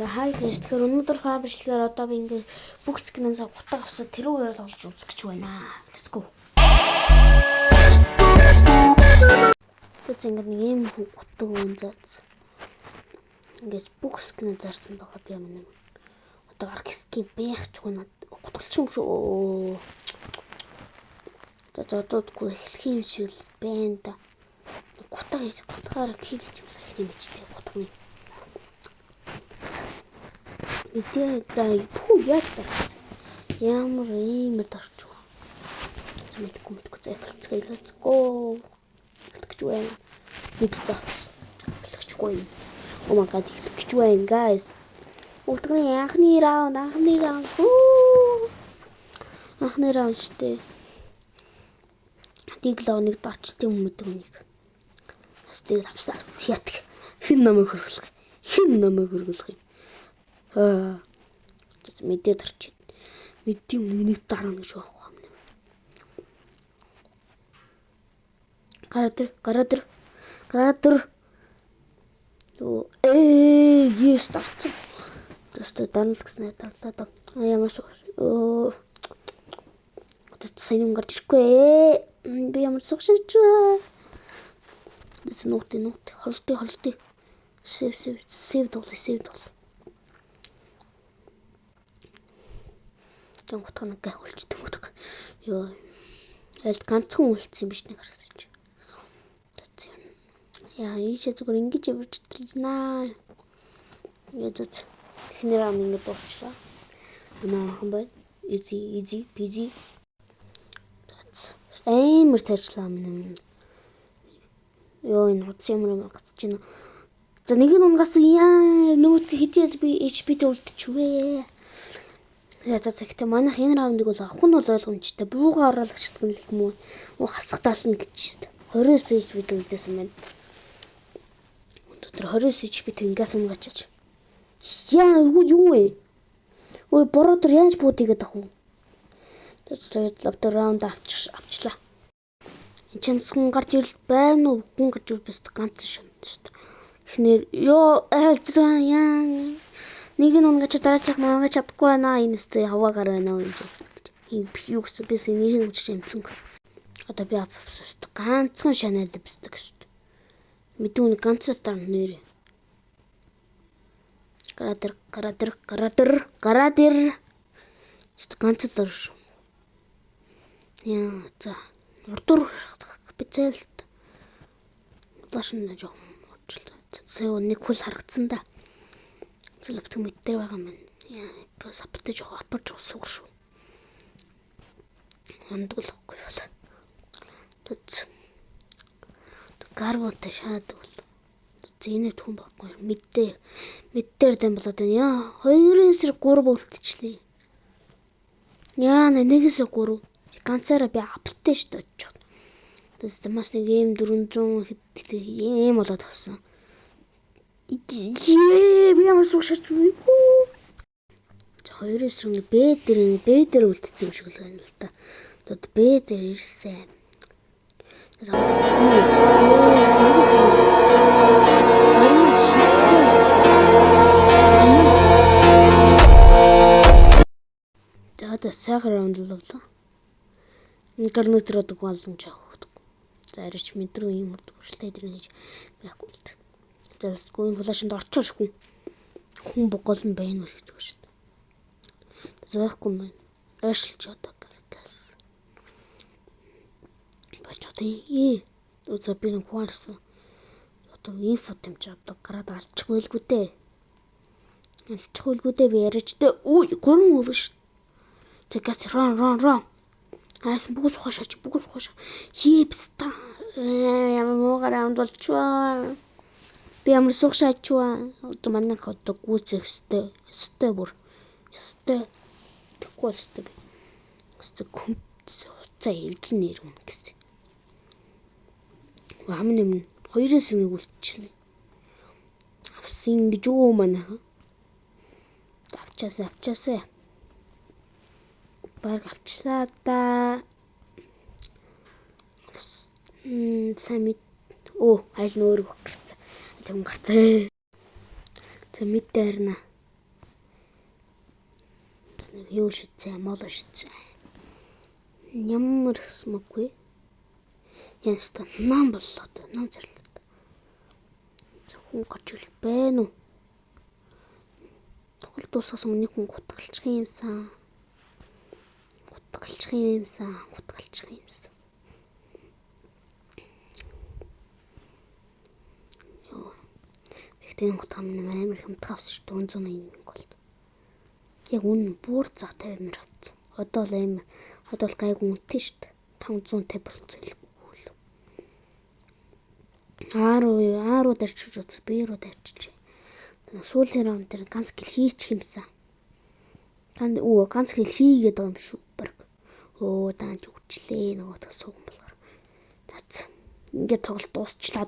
За хай guys, тэгэхээр өнөөдөр хаа бичлэгээр одоо би ингээ бүх скинээс гутаа авсаа тэрүүгээр олж үзэх гэж байна. Let's go. Тэц ингээ нэг юм гутаа өгөн заац. Ингээд бүх скинээ зарсан байгаа би юм. Одоо арк скин байх ч гоо гутгалч юм шүү. За одоодгүй эхлэх юм шиг л байна да. Гутаа хийж гутгаараа хийлч юмсах юм бичтэй гутганы. Мэдээ заа пүү яг тарц. Ямар ийм тарч уу. Мэдгүй захилцгаа let's go. Хэлж байна. Нэг тахс. Хэлчихгүй. Oh my god, хэлж байна guys. Утганы анхны раунд. Анхны раунд штэ. Диглоо нэг дарчтын өмнөд нэг. Тэстэй авсаа ятг. Хин намайг хөргөлөх. Мэдээ дарч. Мэдээ үнийг дарна гэж байхгүй юм. Гаратер. Yes дарч. Тэстэй данал гэснээр дарлаа. Ямар сууш. Сайн юм гарч ирэхгүй. Би ямар суушаач. Тэс нут. Холтой. Save дол. Тэн гутгана гэ үлчдэг гутг. Йоо. Ялд ганцхан үлдсэн биш нэг харагдаж. Яа, ийшээ зүгээр ингэж явж ирнаа. Ядаж. Эхнэр ам ингэ дуусчлаа. Наа хамбай. Easy peasy. Амар тарчлаа минь. Йоо, энэ хуц ямар гацж байна. За нэг нь унгаас яа нөгөөд хичээл би HP-тэй үлдчихвээ. За гэхдээ манайх энэ раундыг бол авах нь бол ойлгомжтой. Бууга оруулагч гэдэг юм уу? Хасах тална гэж. 29 HP-тэй үлдээсэн байна. Өдөр 29 HP-тэй ингээс унгачаач. Яа юу вэ? Ой бородор яаж буудыгээд ах уу? Тэгээд лавтар раунд авчлаа. Энд чанцхан гарч ирэл байна уу? Хүн гарч ирэл бэст ганц шин. Эхнэр ёо яа нэг нь унгаач дараачих мангаач чадахгүй байна. Энэстэй хаваагаар байна уу гэж. Юу гэсэн бис нэрийн хүч юмцэн. Одоо би авсаст ганцхан шанал бистэг шүү. Мэдүүн ганцаар нэр. Гарадер. Ганцлаар шүү. Яа за. Урдуур специалт. Лашин жоо. Сая нэг хөл харагдсан да. Зэлбт мэдээр байгаа юм. Яа, саптай жоо апарч сугар шүү. Ондуулахгүй бол. Тэц. Гарвотой шаадаг бол. Зинэ түн баггүй. Мэдээр дэм болоод байна. Яа, 2-3 үлдчихлээ. Яа, 1-3. Ганцаараа би аптай шүү дээ. Тэс маш нэг юм 400 хэд юм болоод авсан. Би ямар суушаач вэ? 2-9 Б дээр үлдсэн юм шиг л байна л та. Тэд Б дээр ирсэн. За сайхан раунд л болоо. Интернетээр одог боломж авах. За арич мэдрүү юм үрдүүлтэй дэрнэ гэж байхгүй л. Let's go. Флашнд орчоош хүн боголн байна уу гэдэг шүү дээ. Зөөхгүй мэн. Ашилч одоо газ. Бачтай. Үзэ би нэг хуарсан. Одоо инфо тэмч одоо гараад алчихвэлгүй дээ. Би яриачтай. Үй 3 өвөө шүү. Тэгээс рон. Аас бүгс хашаач. Хипста. Ямар муугаар амд болчихваа. Би ямар суушаачваа. Одоо манайх одоо гүйцэх өстэй бүр. Өстэй. Тэгэхгүй өстэй. Өстэй хуцаа эвдэл нэр юм гэсэн. Хамын юм 2-1 үлдчихлээ. Авсан гэж юу манайх. Авчаасаа. Баг авчлаа да. Самит. Аль нөр гарцаа. Тэм гарцаа. Тэ мэдэрнэ. Юу шидсэн, мол шидсэн. Ямар смоггүй. Яста нам боллоо. Нам зарлаа. Зөвхөн гарч ирэл байна уу? Тоглолт дуусгаас өмнө хүн гутгалчих юмсан. Йоо. Ихтэй гутгах минь амар хямдхан авсан ш 481 голд. Яг үнэн бүр зах 50 мөр авсан. Одоо л гайгүй үнэтэй ш 550 болцсон хэлгүй л. Ааруу дарчиж үз, би руу дарчиж. Сүүлийн раунд дээр ганц гэл хийчих юмсан. Ганц хэл хийгээд байгаа юм шүү. Даанч үчлээ нөгөө сууган болохоор. Тац. Ингээд тоглолт дуусчлаа.